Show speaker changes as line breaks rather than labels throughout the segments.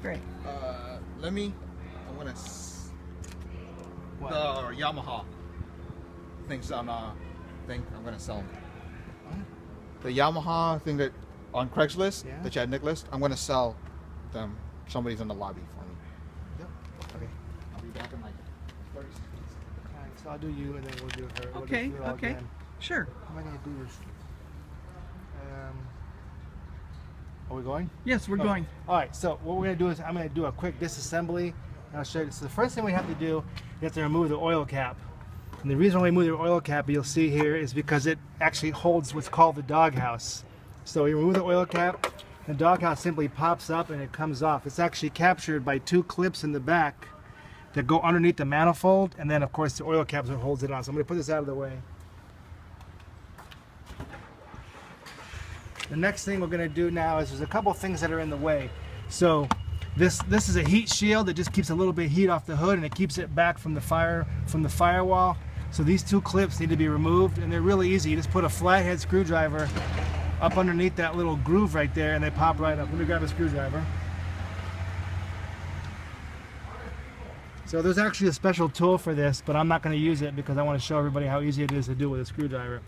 Great.
I'm gonna the Yamaha things on thing I'm gonna sell them. The Yamaha thing that on Craigslist, the Chad Nick list, I'm gonna sell them. Somebody's in the lobby for me.
Yep.
Okay. I'll be back in like 30 seconds.
Alright, so I'll do you and then we'll do her.
Okay,
We'll do it all
okay.
again.
Sure.
How am I gonna do this? Are we going?
Yes, we're going.
Alright, so what we're gonna do is I'm gonna do a quick disassembly and I'll show you. So the first thing we have to do, you have to remove the oil cap. And the reason why we remove the oil cap, you'll see here, is because it actually holds what's called the doghouse. So you remove the oil cap, the doghouse simply pops up and it comes off. It's actually captured by two clips in the back that go underneath the manifold, and then of course the oil cap is what holds it on. So I'm going to put this out of the way. The next thing we're going to do now is there's a couple things that are in the way. So this is a heat shield that just keeps a little bit of heat off the hood and it keeps it back from the firewall. So these two clips need to be removed, and they're really easy. You just put a flathead screwdriver up underneath that little groove right there and they pop right up. Let me grab a screwdriver. So there's actually a special tool for this, but I'm not going to use it because I want to show everybody how easy it is to do with a screwdriver.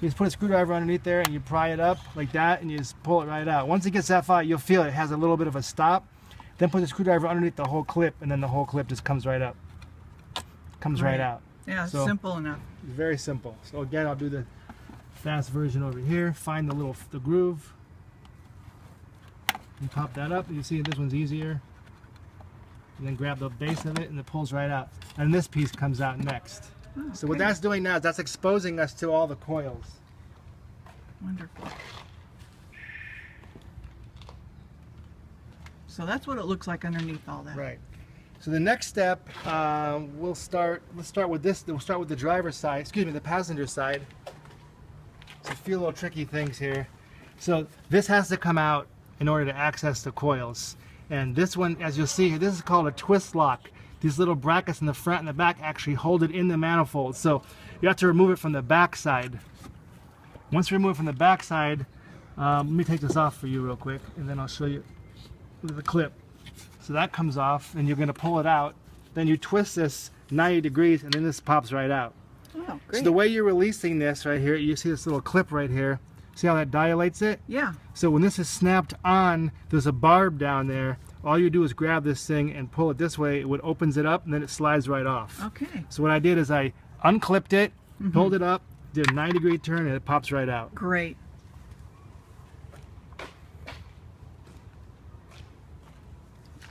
You just put a screwdriver underneath there and you pry it up like that and you just pull it right out. Once it gets that far, you'll feel it has a little bit of a stop. Then put the screwdriver underneath the whole clip and then the whole clip just comes right up. Comes right out.
Yeah,
So,
simple enough.
It's very simple. So again, I'll do the fast version over here. Find the groove. And pop that up. You see this one's easier. And then grab the base of it and it pulls right out. And this piece comes out next.
Oh, okay.
So what that's doing now is that's exposing us to all the coils.
Wonderful. So that's what it looks like underneath all that.
Right. So the next step, let's start with this. We'll start with the driver's side, excuse me, the passenger side. So a few little tricky things here. So this has to come out in order to access the coils. And this one, as you'll see here, this is called a twist lock. These little brackets in the front and the back actually hold it in the manifold. So you have to remove it from the back side. Once you remove it from the back side, let me take this off for you real quick, and then I'll show you with the clip. So that comes off, and you're going to pull it out. Then you twist this 90 degrees, and then this pops right out.
Oh, great.
So the way you're releasing this right here, you see this little clip right here. See how that dilates it?
Yeah.
So when this is snapped on, there's a barb down there. All you do is grab this thing and pull it this way. It opens it up, and then it slides right off.
Okay.
So what I did is I unclipped it, pulled it up, did a 90-degree turn, and it pops right out.
Great.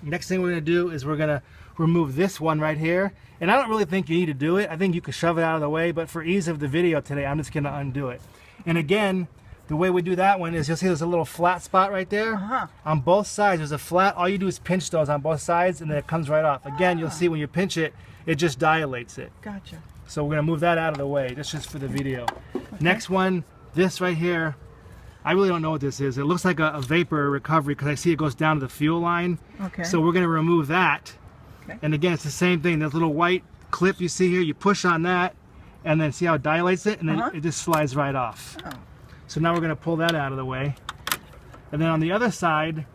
Next thing we're going to do is we're going to remove this one right here. And I don't really think you need to do it. I think you could shove it out of the way, but for ease of the video today, I'm just going to undo it. And again, the way we do that one is you'll see there's a little flat spot right there. On both sides, there's a flat. All you do is pinch those on both sides, and then it comes right off. Again, you'll see when you pinch it, it just dilates it.
Gotcha.
So we're going to move that out of the way. That's just for the video. Okay. Next one, this right here. I really don't know what this is. It looks like a vapor recovery because I see it goes down to the fuel line.
Okay.
So we're going to remove that. Okay. And again, it's the same thing. That little white clip you see here, you push on that, and then see how it dilates it, and then it just slides right off. Oh. So now we're going to pull that out of the way. And then on the other side,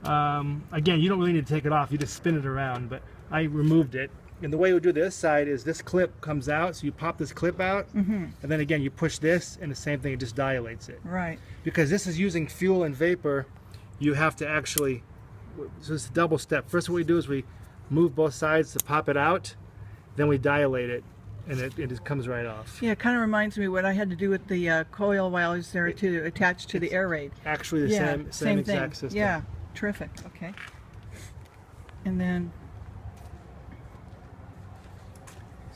again, you don't really need to take it off. You just spin it around, but I removed it. And the way we do this side is this clip comes out, so you pop this clip out, and then again you push this, and the same thing, it just dilates it.
Right.
Because this is using fuel and vapor, you have to actually, so it's a double step. First what we do is we move both sides to pop it out, then we dilate it, and it just comes right off.
Yeah, it kind of reminds me what I had to do with the coil while I was there to attach to the air raid.
Actually the same exact system.
Yeah, terrific. Okay. And then...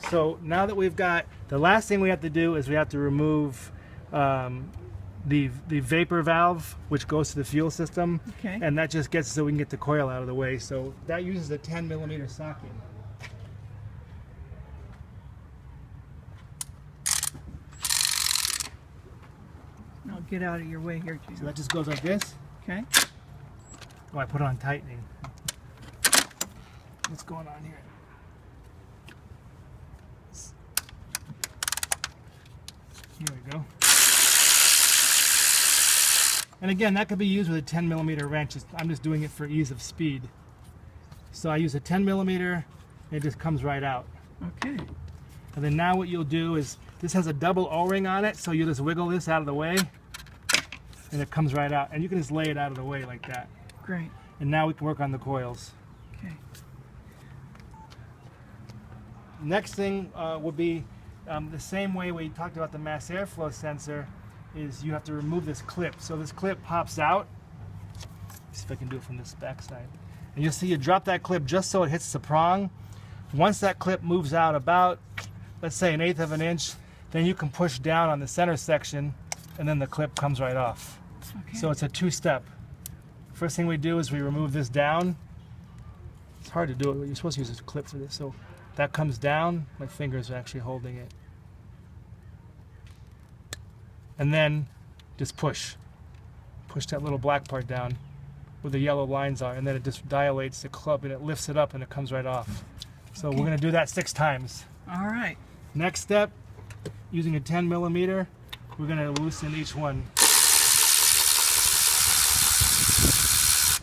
So now that we've got, the last thing we have to do is we have to remove the vapor valve, which goes to the fuel system.
Okay.
And that just gets so we can get the coil out of the way. So that uses a 10mm socket.
I'll get out of your way here, Jim.
So that just goes like this.
Okay.
Oh, I put on tightening. What's going on here? Here we go. And again, that could be used with a 10 millimeter wrench. I'm just doing it for ease of speed. So I use a 10 millimeter, and it just comes right out.
Okay.
And then now what you'll do is, this has a double O-ring on it, so you just wiggle this out of the way, and it comes right out. And you can just lay it out of the way like that.
Great.
And now we can work on the coils.
Okay.
Next thing would be the same way we talked about the mass airflow sensor, is you have to remove this clip. So this clip pops out. Let's see if I can do it from this back side. And you'll see you drop that clip just so it hits the prong. Once that clip moves out about, let's say, 1/8 of an inch, then you can push down on the center section, and then the clip comes right off.
Okay.
So it's a two-step. First thing we do is we remove this down. It's hard to do it, but you're supposed to use a clip for this. So that comes down, my fingers are actually holding it. And then just push. Push that little black part down where the yellow lines are, and then it just dilates the club and it lifts it up and it comes right off. So we're going to do that 6 times.
All right.
Next step, using a 10 millimeter, we're going to loosen each one.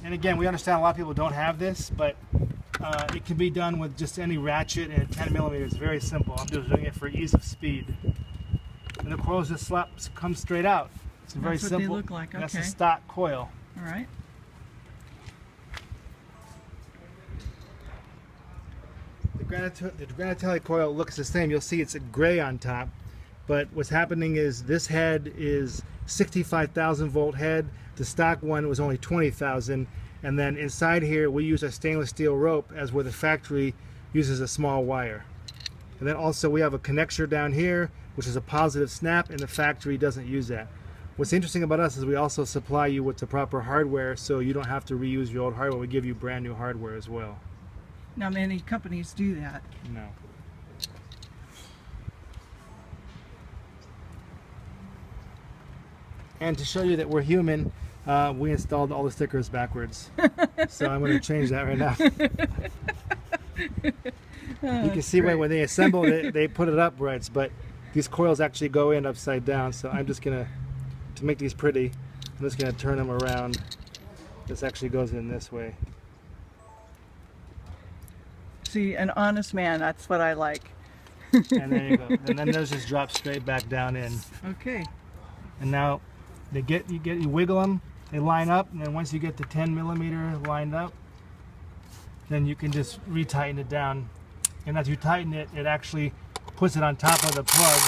And again, we understand a lot of people don't have this, but it can be done with just any ratchet, and a 10 millimeter is very simple. I'm just doing it for ease of speed. And the coils just come straight out. It's very
That's what
simple.
they look like.
That's
Okay.
a stock coil.
All right.
The Granatelli coil looks the same. You'll see it's a gray on top, but what's happening is this head is 65,000 volt head. The stock one was only 20,000, and then inside here we use a stainless steel rope, as where the factory uses a small wire. And then also we have a connector down here, which is a positive snap, and the factory doesn't use that. What's interesting about us is we also supply you with the proper hardware, so you don't have to reuse your old hardware. We give you brand new hardware as well.
Now, many companies do that.
No. And to show you that we're human, we installed all the stickers backwards. So I'm going to change that right now. You can see when they assembled it, they put it upright, but these coils actually go in upside down. So I'm just going to make these pretty, I'm just going to turn them around. This actually goes in this way.
See, an honest man, that's what I like.
And there you go. And then those just drop straight back down in.
Okay.
And now you wiggle them, they line up, and then once you get the 10 millimeter lined up, then you can just retighten it down. And as you tighten it, it actually puts it on top of the plug.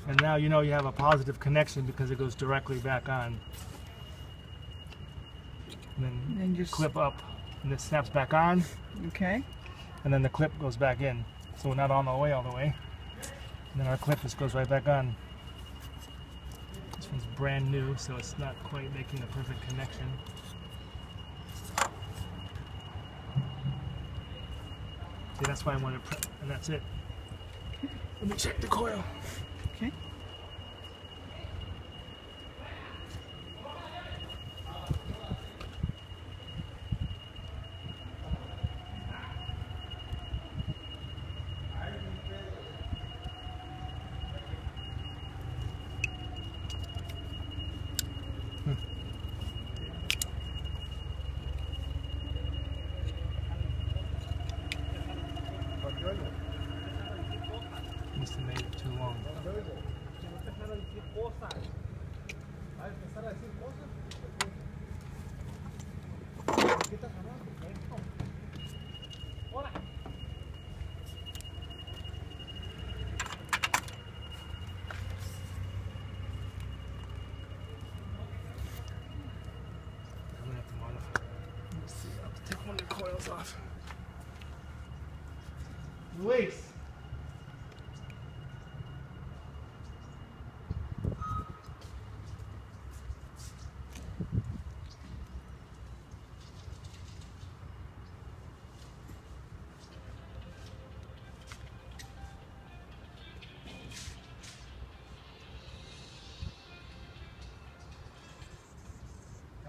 And now you know you have a positive connection because it goes directly back on. And then
just
clip up, and it snaps back on,
Okay.
and then the clip goes back in. So we're not on the way all the way. And then our clip just goes right back on. This one's brand new, so it's not quite making a perfect connection. See, that's why I want to, and that's it. Let me check the coil.
Okay.
Must have made it too long. I'm gonna have to modify. Let's see, I'll have to take one of the coils off. Luis!